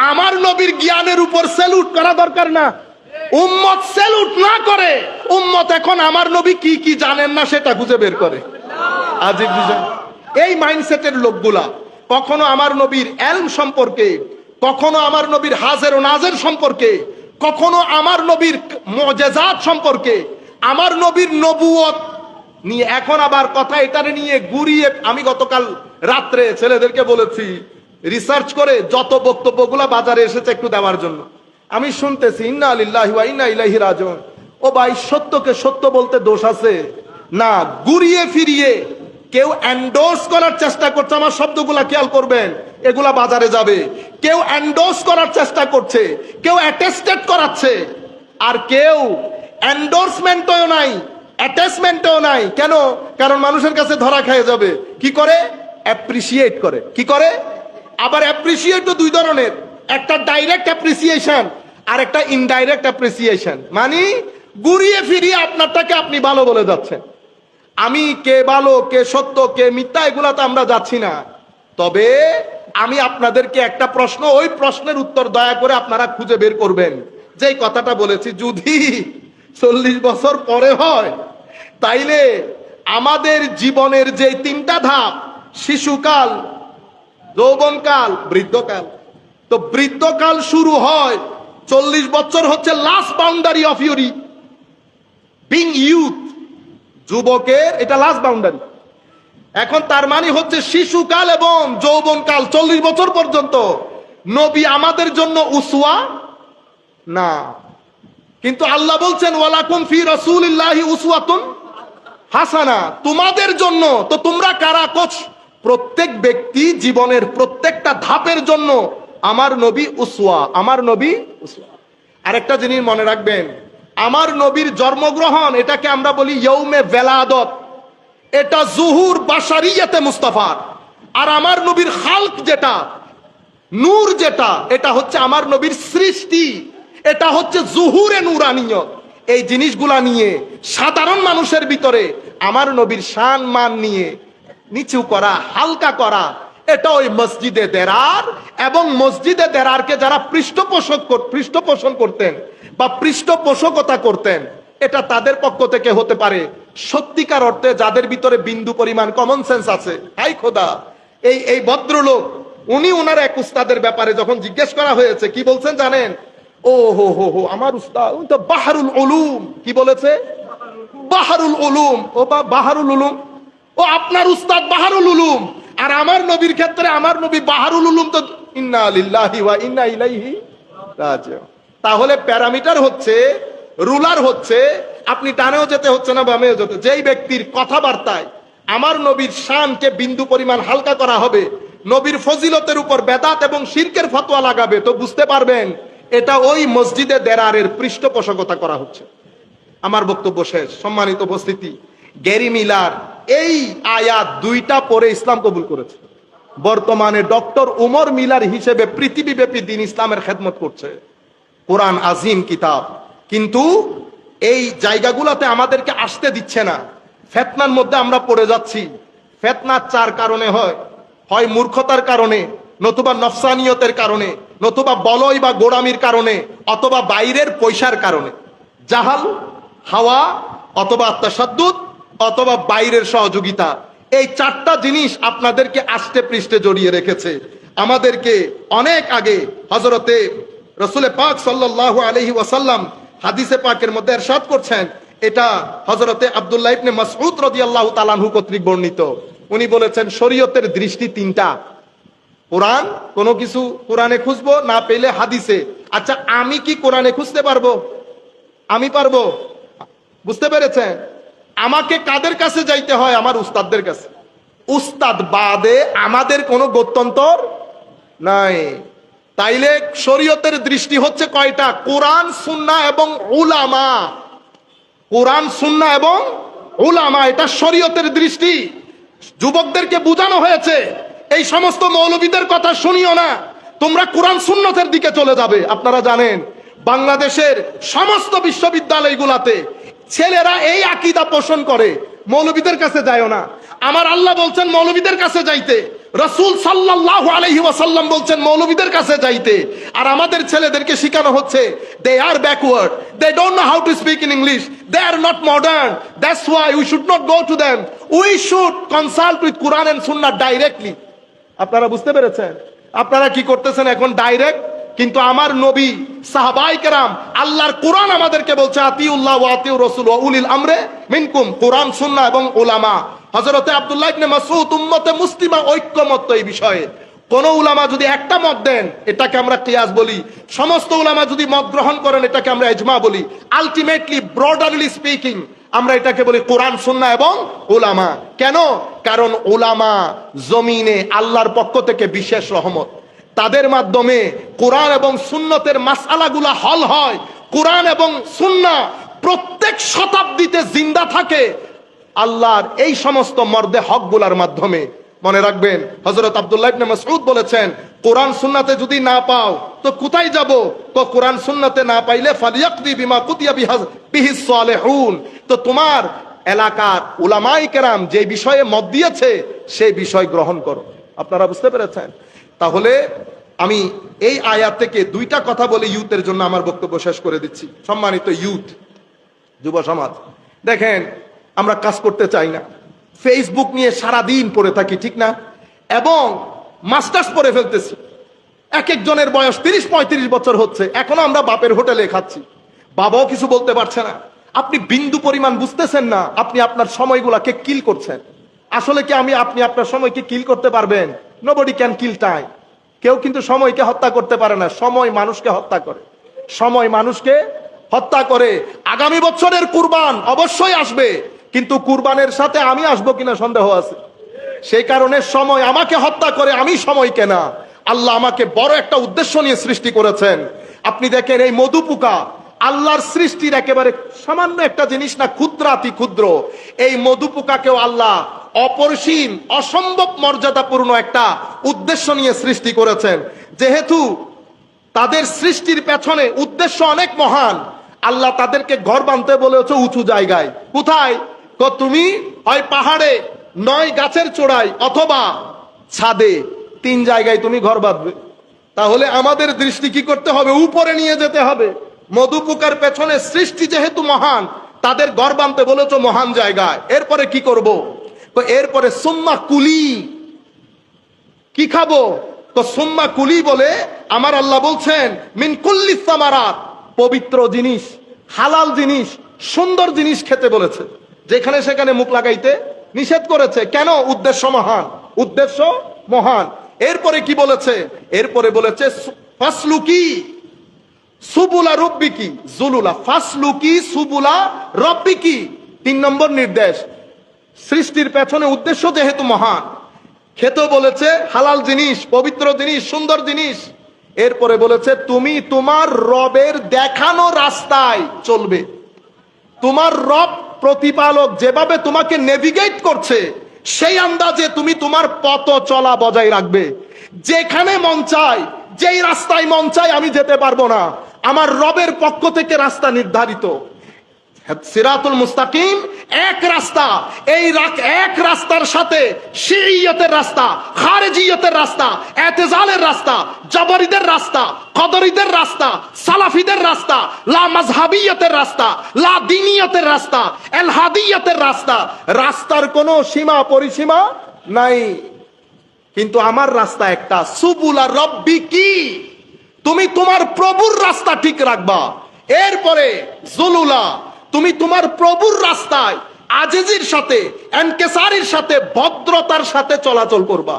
আমার নবীর জ্ঞানের উপর স্যালুট করা দরকার না? উম্মত স্যালুট না করে, উম্মত এখন আমার নবী কি কি জানেন না সেটা খুঁজে বের করে। আজিব বিষয়। এই মাইন্ডসেটের লোকগুলা কখনো আমার নবীর এলম সম্পর্কে, কখনো আমার নবীর হাজের ও নাজের সম্পর্কে, কখনো আমার নবীর মুজিজাত সম্পর্কে, আমার নবীর নবুয়ত নিয়ে এখন আবার কথা এটারে নিয়ে ঘুরিয়ে, আমি গতকাল রাত্রে ছেলেদেরকে বলেছি রিসার্চ করে যত বক্তব্যগুলা বাজারে এসেছে একটু দেওয়ার জন্য। আমি শুনতেছি ইন্না লিল্লাহি ওয়া ইন্না ইলাইহি রাজিউন। ও ভাই, সত্যকে সত্য বলতে দোষ আছে না? ঘুরিয়ে ফিরিয়ে কেউ এন্ডোর্স করার চেষ্টা করছে, আমার শব্দগুলা খেয়াল করবেন, এগুলা বাজারে যাবে। কেউ এন্ডোর্স করার চেষ্টা করছে, কেউ অ্যাটেস্টেড করাচ্ছে, আর কেউ এন্ডোর্সমেন্টও নাই, অ্যাটাচমেন্টও নাই। কেন? কারণ মানুষের কাছে ধরা খেয়ে যাবে। কি করে? অ্যাপ্রিসিয়েট করে। কি করে? আবার অ্যাপ্রিসিয়েট তো দুই ধরনের, একটা ডাইরেক্ট অ্যাপ্রিসিয়েশন আর একটা ইনডাইরেক্ট অ্যাপ্রিসিয়েশন। মানে ঘুরিয়ে ফিরিয়ে আপনারটাকে আপনি ভালো বলে যাচ্ছেন। আমি কে ভালো, কে সত্য, কে মিথ্যা, এগুলা তো আমরা যাচ্ছি না। তবে আমি আপনাদেরকে একটা প্রশ্ন, ওই প্রশ্নের উত্তর দয়া করে আপনারা খুঁজে বের করবেন। যেই কথাটা বলেছি যদি 40 বছর পরে হয়, তাইলে আমাদের জীবনের যে তিনটা ধাপ, শিশুকাল, যৌবনকাল, বৃদ্ধকাল, তো বৃদ্ধকাল শুরু হয় 40 বছর হচ্ছে last boundary of your being youth. যুবকের এটা লাস্ট বাউন্ডারি। এখন তার মানে হচ্ছে শিশুকাল এবং যৌবনকাল 40 বছর পর্যন্ত নবী আমাদের জন্য উসওয়া না। কিন্তু আল্লাহ বলছেন ওয়ালাকুম ফি রাসূলিল্লাহি উসওয়াতুন হাসানা, তোমাদের জন্য। তো তোমরা কারা? কোচ প্রত্যেক ব্যক্তি জীবনের প্রত্যেকটা ধাপের জন্য আমার নবী উসওয়া, আমার নবী উসওয়া। আরেকটা জিনিস মনে রাখবেন, আমার নবীর জন্মগ্রহণ এটাকে আমরা বলি ইয়ৌমে ভেলাদত, এটা জুহুর বাশারিয়াতে মুস্তাফার। আর আমার নবীর খালক যেটা, নূর যেটা, এটা হচ্ছে আমার নবীর সৃষ্টি, এটা হচ্ছে জুহুরে নূরানিয়ত। এই জিনিসগুলা নিয়ে সাধারণ মানুষের ভিতরে আমার নবীর শান মান নিয়ে নিচু করা, হালকা করা, এটা ওই মসজিদে দেরার এবং মসজিদে দেরারকে যারা পৃষ্ঠপোষণ করতেন বা পৃষ্ঠপোষকতা করতেন, এটা তাদের পক্ষ থেকে হতে পারে। সত্যিকার অর্থে যাদের ভিতরে বিন্দু পরিমাণ কমন সেন্স আছে, হাই খোদা, এই ভদ্রলোক, উনি ওনার এক উস্তাদের ব্যাপারে যখন জিজ্ঞেস করা হয়েছে, কি বলছেন জানেন? ও হো হো হো, আমার উস্তাদ উনি তো বাহারুল উলুম। কি বলেছে? বাহারুল উলুম। ও বা বাহারুল উলুম, ও আপনার উস্তাদ বাহারুল উলুম, আর আমার নবীর ক্ষেত্রে আমার নবী বাহারুল উলুম। তো ইন্না লিল্লাহি ওয়া ইন্না ইলাইহি রাজিউন। তাহলে প্যারামিটার হচ্ছে, রুলার হচ্ছে, আপনি ডানেও যেতে হচ্ছে না বামেও যেতে। যেই ব্যক্তির কথাবার্তায় আমার নবীর শানকে বিন্দু পরিমাণ হালকা করা হবে, নবীর ফজিলতের উপর বেদাত এবং শিরকের ফতোয়া লাগাবে, তো বুঝতে পারবেন এটা ওই মসজিদে দেরারের পৃষ্ঠপোষকতা করা হচ্ছে। আমার বক্তব্য শেষ। সম্মানিত উপস্থিতি, গ্যারি মিলার এই আয়াত দুইটা পরে ইসলাম কবুল করেছে। বর্তমানে ডক্টর উমর মিলার হিসেবে পৃথিবীব্যাপী দিন ইসলামের খেদমত করছে। কোরআন আজিম কিতাব, কিন্তু এই জায়গাগুলোতে আমাদেরকে আসতে দিচ্ছে না। ফেতনার মধ্যে আমরা পড়ে যাচ্ছি। ফেতনা চার কারণে হয়: হয় মূর্খতার কারণে, নতুবা নফসানিয়তের কারণে, নতুবা বলয় বা গোড়ামির কারণে, অথবা বাইরের পয়সার কারণে। জাহাল, হাওয়া, অথবা তাসাদ্দুদ, অথবা বাইরের সহযোগিতা। এই চারটা জিনিস আপনাদেরকে আষ্টে পৃষ্ঠে জড়িয়ে রেখেছে। আমাদেরকে অনেক আগে হযরতে রাসূল পাক সাল্লাল্লাহু আলাইহি ওয়াসাল্লাম হাদিসে পাকের মধ্যে ইরশাদ করছেন, এটা হযরতে আব্দুল্লাহ ইবনে মাসউদ রাদিয়াল্লাহু তাআলা আনহু কর্তৃক বর্ণিত। উনি বলেছেন শরীয়তের দৃষ্টি তিনটা। কোরআন, কোনো কিছু কোরআনে খুঁজবো, না পেলে হাদিসে। আচ্ছা, আমি কি কোরআনে খুঁজতে পারবো? আমি পারবো? বুঝতে পেরেছেন? আমাকে কাদের কাছে যাইতে হয়? আমার উস্তাদদের কাছে। উস্তাদ বাদে আমাদের কোনো গত্যন্তর নাই। তাইলে শরীয়তের দৃষ্টি হচ্ছে কয়টা? কোরআন, সুন্নাহ এবং উলামা। কোরআন, সুন্নাহ এবং উলামা, এটা শরীয়তের দৃষ্টি। যুবকদেরকে বোঝানো হয়েছে এই সমস্ত মৌলবীদের কথা শুনিও না, তোমরা কোরআন সুন্নতের দিকে চলে যাবে। আপনারা জানেন বাংলাদেশের সমস্ত বিশ্ববিদ্যালয়গুলোতে ছেলেরা এই আকীদা পোষণ করে, মৌলবীদের কাছে যায়ও না। আমার আল্লাহ বলছেন মৌলবীদের কাছে যাইতে, রাসূল সাল্লাল্লাহু আলাইহি ওয়াসাল্লাম বলছেন মৌলবীদের কাছে যাইতে, আর আমাদের ছেলেদেরকে শেখানো হচ্ছে they are backward, they don't know how to speak in English, they are not modern, that's why we should not go to them, we should consult with Quran and সুন্নাহ ডাইরেক্টলি। আপনারা বুঝতে পেরেছেন? আপনারা কি করতেছেন এখন? ডাইরেক্ট। কিন্তু আমার নবী, সাহাবায়ে কেরাম, আল্লাহর কোরআন আমাদেরকে বলছে আতিউল্লাহ ওয়া আতিউর রাসূল ওয়া উলিল আমরে মিনকুম, কোরআন সুন্নাহ এবং উলামা। হযরতে আব্দুল্লাহ ইবনে মাসউদ উম্মতে মুসলিমা ঐক্যমত এই বিষয়ে। কোন উলামা যদি একটা মত দেন এটাকে আমরা কিয়াস বলি, সমস্ত উলামা যদি মত গ্রহণ করেন এটাকে আমরা ইজমা বলি। আলটিমেটলি ব্রডারলি স্পিকিং আমরা এটাকে বলি কোরআন সুন্নাহ এবং উলামা। কেন? কারণ উলামা জমিনে আল্লাহর পক্ষ থেকে বিশেষ রহমত, তাদের মাধ্যমে কোরআন এবং সুন্নতের মাসআলাগুলা হল হয়। কোরআন এবং সুন্নাহ প্রত্যেক শতাব্দীতে জিন্দা থাকে আল্লাহর এই সমস্ত মর্দে হকগুলার মাধ্যমে। মনে রাখবেন, হযরত আব্দুল্লাহ ইবনে মাসউদ বলেছেন কোরআন সুন্নাতে যদি না পাও তো কোথায় যাব? তো কোরআন সুন্নাতে না পাইলে ফালিয়াকদি বিমা কুতিয়া বিহিস সালিহুন, তো তোমার এলাকার উলামায়ে কেরাম যে বিষয়ে মত দিয়েছে সেই বিষয় গ্রহণ করো। আপনারা বুঝতে পেরেছেন? তাহলে আমি এই আয়াত থেকে দুইটা কথা বলে ইউথের জন্য আমার বক্তব্য শেষ করে দিচ্ছি। সম্মানিত ইউথ, যুব সমাজ, দেখেন আমরা কাজ করতে চাই না, ফেসবুক নিয়ে সারা দিন পড়ে থাকি, ঠিক না? এবং মাস্টার্স পড়ে ফেলতেছি। এক একজনের বয়স 30-35 বছর হচ্ছে, এখনো আমরা বাপের হোটেলে খাচ্ছি, বাবাও কিছু বলতে পারছে না। আপনি বিন্দু পরিমাণ বুঝতেছেন না আপনি আপনার সময়গুলাকে কিল করছেন। আসলে কি আপনি আপনার সময়কে কিল করতে পারবেন? Nobody can kill time. কেউ কিন্তু সময়কে হত্যা করতে পারে না, সময় মানুষকে হত্যা করে, সময় মানুষকে হত্যা করে। আগামী বছরের কুরবান অবশ্যই আসবে, কিন্তু কুরবানের সাথে আমি আসবো কিনা সন্দেহ আছে। সেই কারণে সময় আমাকে হত্যা করে, আমি সময়কে না। আল্লাহ আমাকে বড় একটা উদ্দেশ্য নিয়ে সৃষ্টি করেছেন। আপনি দেখেন এই মধু পোকা আল্লাহর সৃষ্টির একেবারে সামান্য একটা জিনিস না, ক্ষুদ্রাতি ক্ষুদ্র। এই মধু পোকাকেও আল্লাহ অপরিসীম অসম্ভব মর্যাদাপূর্ণ একটা উদ্দেশ্য নিয়ে সৃষ্টি করেছেন। যেহেতু তাদের সৃষ্টির পেছনে উদ্দেশ্য অনেক মহান, আল্লাহ তাদেরকে ঘর বাঁধতে বলেছে উঁচু জায়গায়। কোথায়? তুমি হয় পাহাড়ে, নয় গাছের চূড়ায়, অথবা ছাদে। 3 জায়গায় তুমি ঘর বাঁধবে। তাহলে আমাদের দৃষ্টি কি করতে হবে? উপরে নিয়ে যেতে হবে। মধু পোকার পেছনে সৃষ্টি যেহেতু মহান, তাদের ঘর বাঁধতে বলেছ মহান জায়গায়। এরপরে কি করব? তো এরপরে সুম্মা কুলি, কি খাবো? তো সুম্মা কুলি বলে আমার আল্লাহ বলছেন মিন কুল্লি সামারাত, পবিত্র জিনিস, হালাল জিনিস, সুন্দর জিনিস খেতে বলেছে, যেখানে সেখানে মুখ লাগাইতে নিষেধ করেছে। কেন? উদ্দেশ্য মহান, উদ্দেশ্য মহান। এরপরে কি বলেছে? এরপরে বলেছে ফাসলুকি সুবুলা রব্বিকি জুলুলা, ফাসলুকি সুবুলা রব্বিকি। 3 নম্বর নির্দেশ। সৃষ্টির পেছনে উদ্দেশ্য যেহেতু মহান, খেতে বলেছে হালাল জিনিস, পবিত্র জিনিস, সুন্দর জিনিস। এরপরে বলেছে তুমি তোমার রবের দেখানো রাস্তায় চলবে। তোমার রব প্রতিপালক যেভাবে তোমাকে নেভিগেট করছে সেই আন্দাজে তুমি তোমার পথ চলা বজায় রাখবে। যেখানে মন চায়, যেই রাস্তায় মন চায় আমি যেতে পারবো না, আমার রবের পক্ষ থেকে রাস্তা নির্ধারিত। সিরাতুল মুস্তাকিম এক রাস্তা, এই এক রাস্তার সাথে শিইয়তের রাস্তা, খারেজিয়তের রাস্তা, এতেজালের রাস্তা, জাবরীদের রাস্তা, কদরীদের রাস্তা, সালাফিদের রাস্তা, লা মাযহাবিয়তের রাস্তা, লা দ্বীনিয়তের রাস্তা, এলহাদিয়তের রাস্তা। রাস্তার কোনো সীমা পরিসীমা নাই, কিন্তু আমার রাস্তা একটা, সুবুলা রব্বিকি, তুমি তোমার প্রভুর রাস্তা ঠিক রাখবা। এরপরে জুলুলা, তুমি তোমার প্রভুর রাস্তায় আজিজির সাথে, এনকেসারির সাথে, ভদ্রতার সাথে চলাচল করবা।